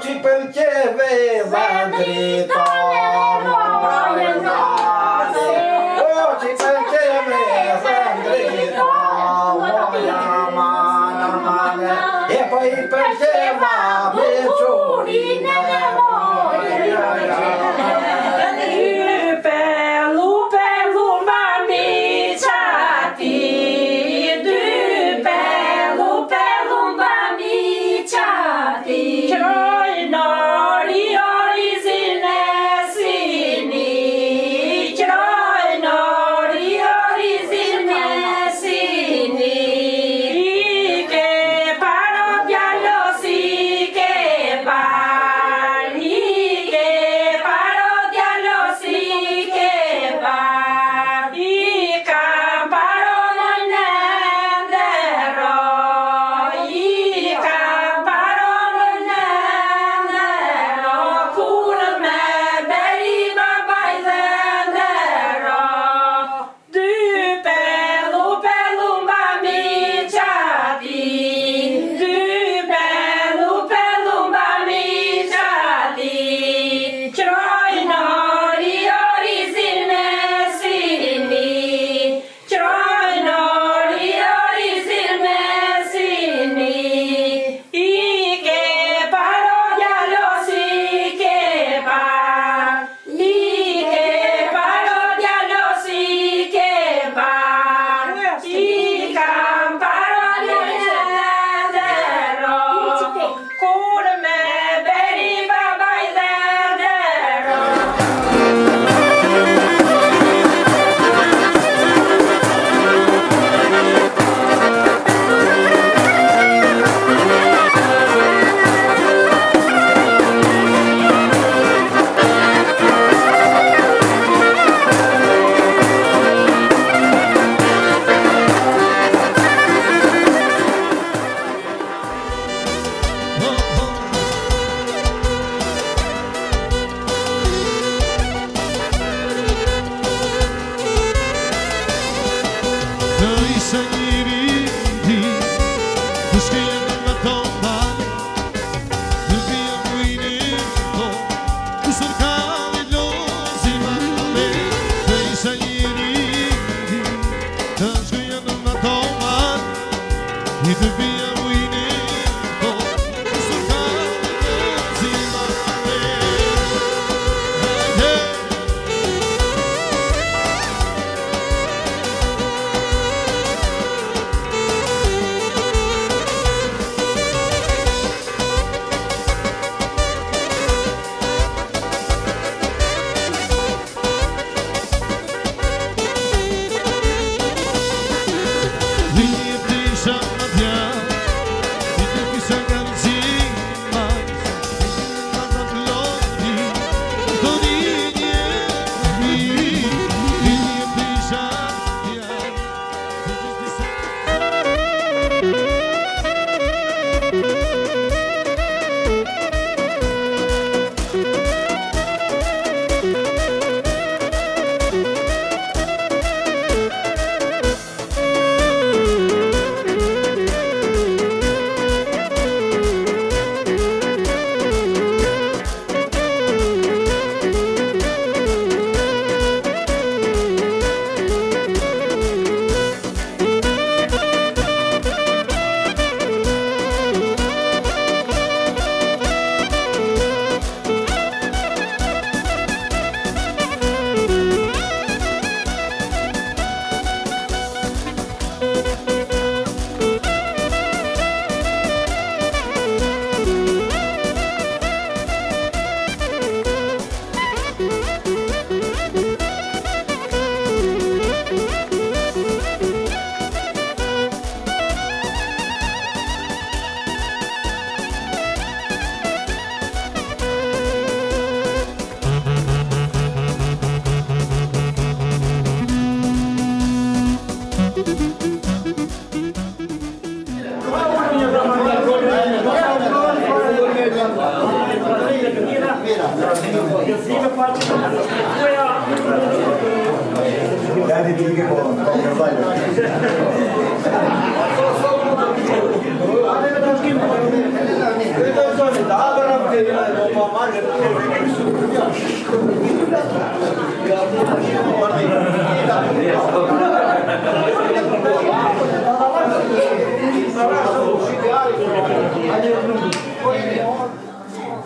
që pëlqeve vendrita që pëlqeve vendrita e po I pëlqeva veçurinë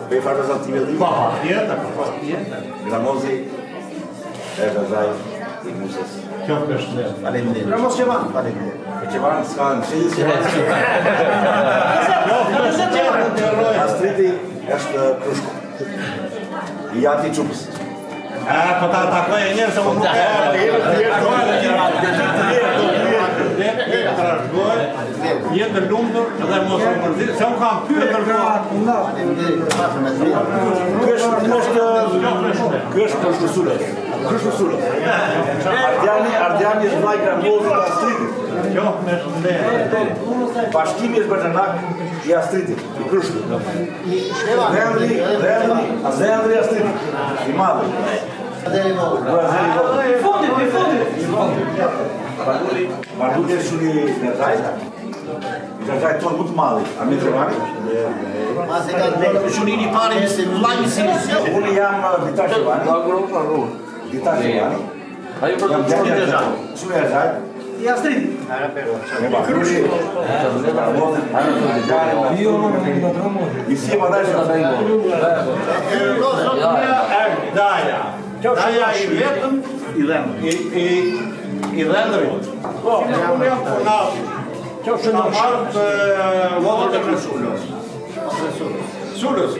Për farë të zantive dhe? Pa, tjetër. Gramozi, e vëzaj, i musës. Kjo është dhe. Faleminderit. Gramos Qevan. Faleminderit. E Qevan s'ka në qëllës Qevan. Astriti është krushko. I jati qupës. Po ta takoj e njerë se më nuk e jetë të lumëtur dhe mos më përzirë, se më kam pyrë të rëgohat. Kështë krushkusullës. Krushkusullës. Ardiani është vlaj Gramozi të Astritit. Kjo me shëndërë. Bashkimi është bërgjanak i Astritit, i krushku. Zendri Astritit, i madhë. Bardulli është shumë i nërgjajta. I nërgjajtë tonë më të madhi. A me të rëmani? Shumë i pari se vlajmi si Unë jam Dita Qevani. Dita Qevani. Jam djali nërgjajtë. Shumë i nërgjajtë. I Astrid. Me Bardulli. I si e madaj që Daja. Daja i vetëm i dhendërit. Po, unë jam përnat. Kjo që në marë të lodhët e Sulës. Sulës.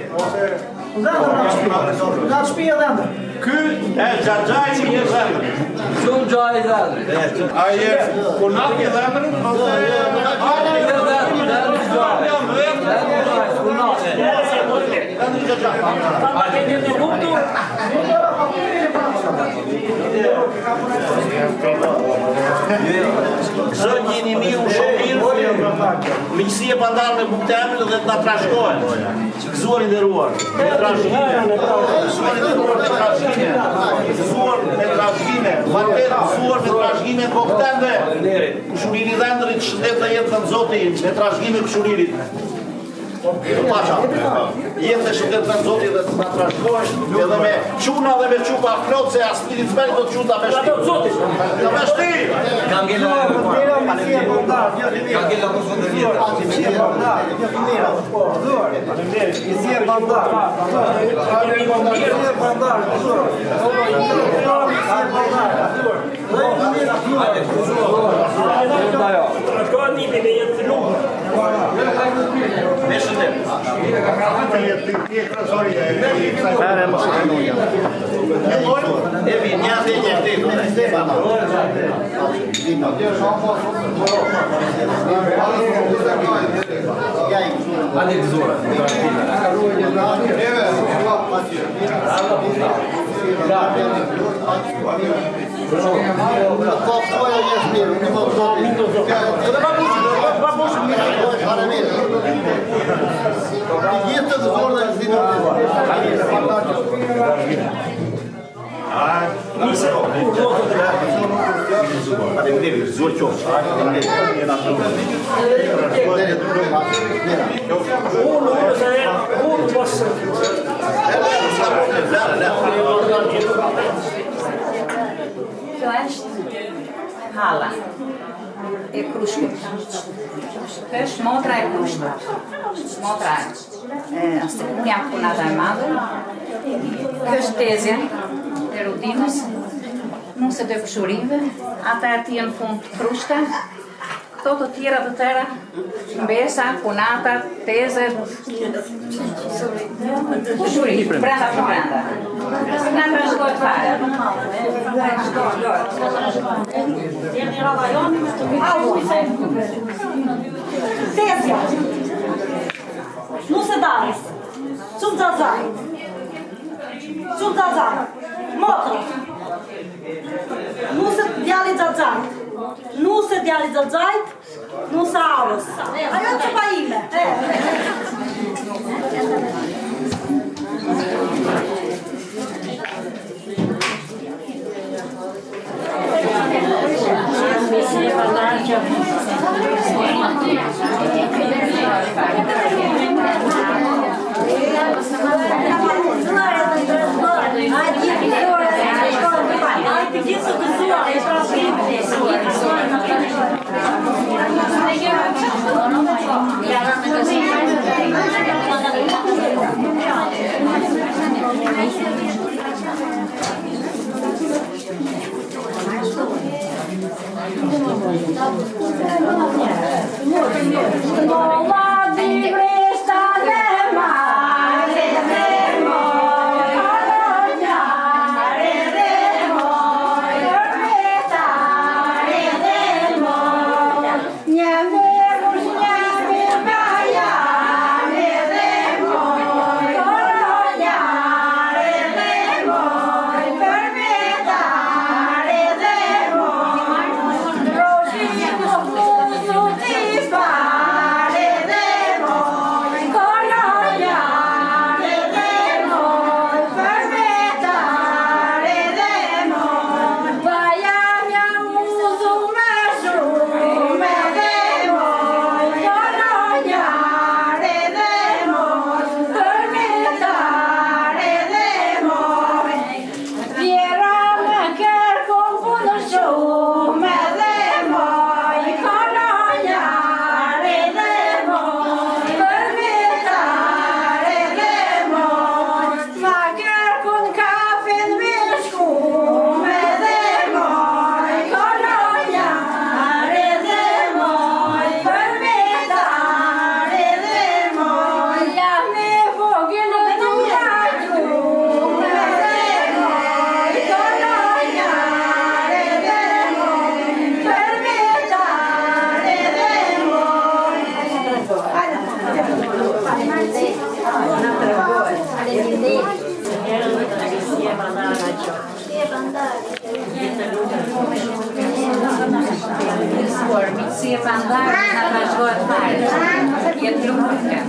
Nga shpia dhe ndër. Ky e Gjagjaj i dhendërit. Shumë gjaj i dhendërit. Aje përnat i dhendërit, ose... Zënë jeni mirë, shumë mirë, miqësi e pandar me buktemin dhe të nga trashkojnë. Gëzuar i nderuar, me trashgime, gëzuar me trashgime, vërtet gëzuar me trashgime koktenve, kushuriri dhëndërit, shëndet dhe jetë në Zoti, me trashgime kushuririt. Pasha, jetë dhe shëndet dhe Zoti dhe të nga trashkojnë, edhe me quna dhe me qupa plot, se Astritit s'meri do të quna me shti. Ka me shti! Ka ngella Kjo është hala e krushkut. Kjo është motra e krushkut. Motra e unë jam punata e madhe. Kjo është tezja e rudinës. Nuse të këshurive. Ata e tje në fund krushka. Këto të tjera të tëra, mbesa, punata, tezet, kushuri, brenda për brenda. Nga të rëshkojt fare. Tezja. Nuse dalis. Shumë zazaj. Shumë zazaj. Motrë. Nuse djali zazaj. Nuse djali zazaj. Nuse avës. Ajo që pa ime. Si e pandar, na vazhdohet fare. Jetë lumturke.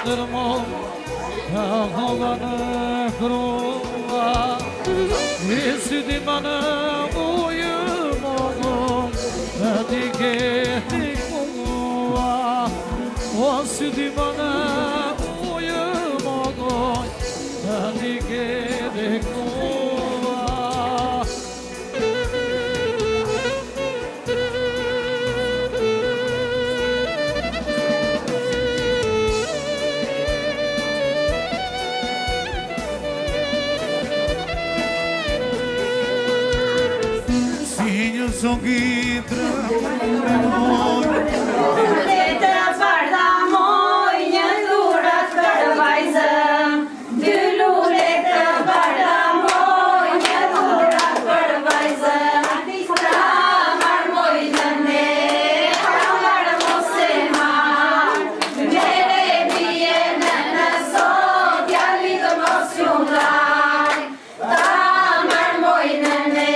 ndërmon Ka hoga në krua I syti ma në ujë mogon Në t'i keti mua O syti ma në ujë mogon Në t'i keti mua Songitra Letë parda moj, një dhurat për vajzëm Dy lule të parda moj, një dhurat për vajzëm Ta marë moj në ne, ta marë mos e marë Mere bje në nësot, jali të mos ju ndaj Ta marë moj në ne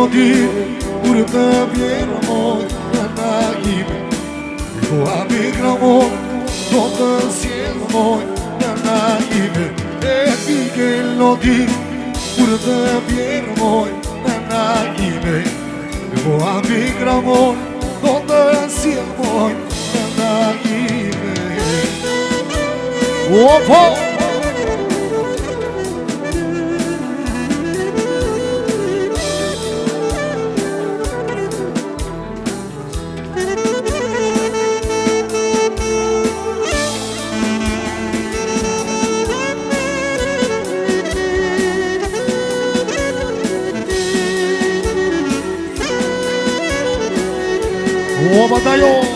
Kur të vjerë moj në naime Po abikra moj Do të sjellë moj në naime E pike lodi Kur të vjerë moj në naime Po abikra moj Do të sjellë moj në naime Opo! O bataljon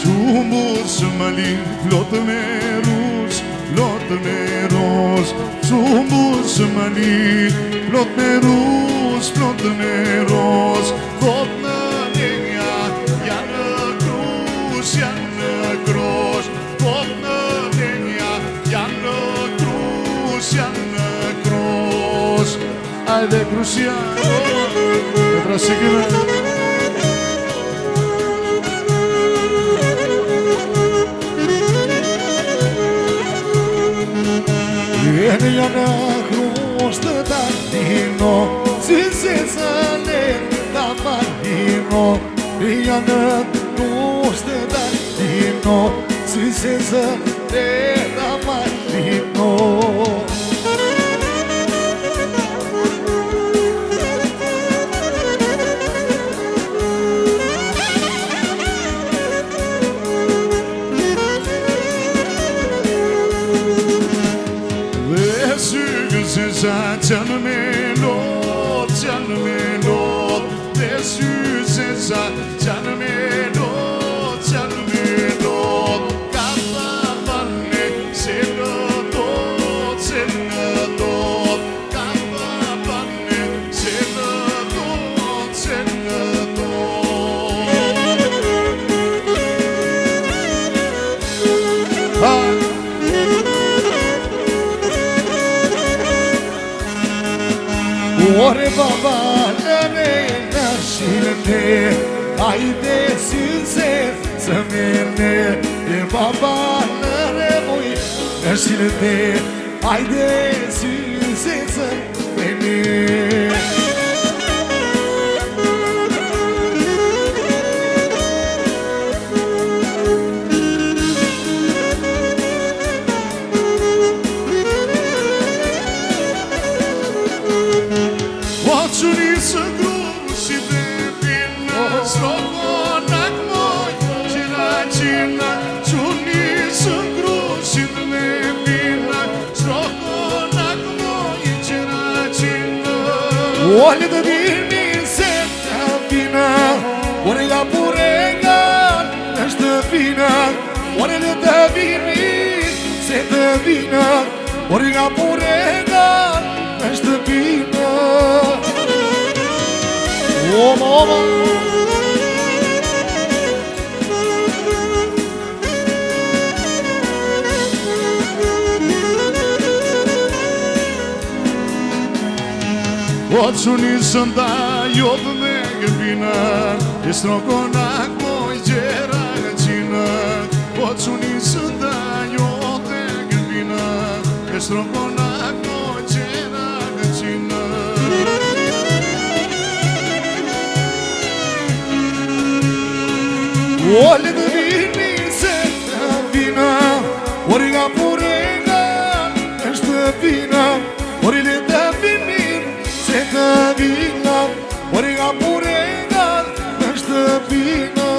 Sumus mali Flot me rus Sumus mali Flot me rus plot me roz, thot në linja, janë krus, thot në linja, janë krus, ajde Cruciano, Petra Sigina. Vieni janë krus të Tardino, si se zane da Marino. Janë krus të Tardino, si se zane da Marino. Canı melot, desüzeza, canı melot, kapavanne, senadot, kapavanne, senadot. Ore baba nere naşilne, hayde size zemine. Baba nere boy naşilne, hayde size zemine. Očuni së grusi dhe pina, strogonak moj, qina, Očuni së grusi dhe pina, strogonak moj, qina. Olhe të vini se të pina, ore ga purengan, është pina. Ore të vini se të pina, ore ga purengan, është pina. Oma. Očuni së nda jodë me gëbina, e strogonak moj gjera qina. Očuni së nda jodë me gëbina, e strogonak moj gjera qina. Olhe të vini se të vina, ori nga purenga është vina. Ori le të vini se të vina, ori nga purenga është vina.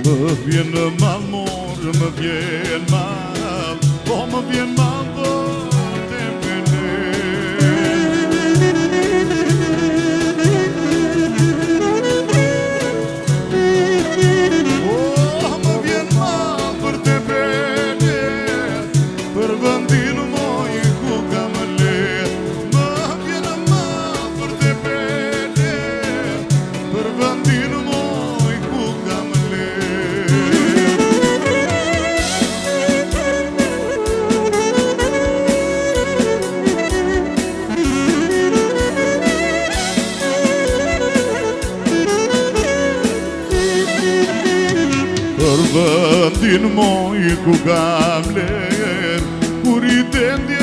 Më vjen mal morë, më vjen mal, po më vjen mal vërte pene. Më vjen mal vërte pene, për vëndin moj ku kam let. Më vjen mal vërte pene, për vëndin moj ku kam let. Për vëndin moj ku kam ler, kur I dendi